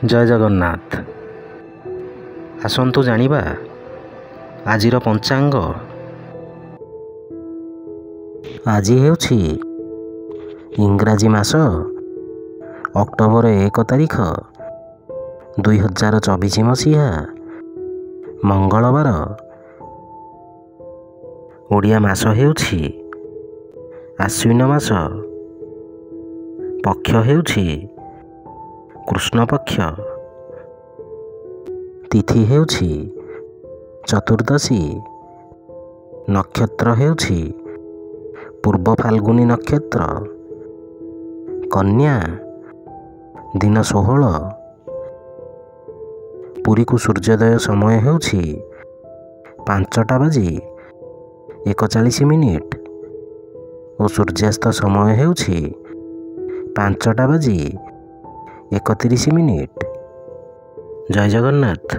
ଜୟ ଜଗନ୍ନାଥ। ଆସନ୍ତୁ ଜାଣିବା ଆଜିର ପଞ୍ଚାଙ୍ଗ। ଆଜି ହେଉଛି ଇଂରାଜୀ ମାସ ଅକ୍ଟୋବର 1 ତାରିଖ 2024 ମସିହା ମଙ୍ଗଳବାର। ଓଡ଼ିଆ ମାସ ହେଉଛି ଆଶ୍ୱିନ ମାସ। ପକ୍ଷ ହେଉଛି କୃଷ୍ଣପକ୍ଷ। ତିଥି ହେଉଛି ଚତୁର୍ଦ୍ଦଶୀ। ନକ୍ଷତ୍ର ହେଉଛି ପୂର୍ବ ଫାଲ୍ଗୁନୀ ନକ୍ଷତ୍ର। କନ୍ୟା। ଦିନ 16। ପୁରୀକୁ ସୂର୍ଯ୍ୟୋଦୟ ସମୟ ହେଉଛି 5:41 ଓ ସୂର୍ଯ୍ୟାସ୍ତ ସମୟ ହେଉଛି 5:31। ଜୟ ଜଗନ୍ନାଥ।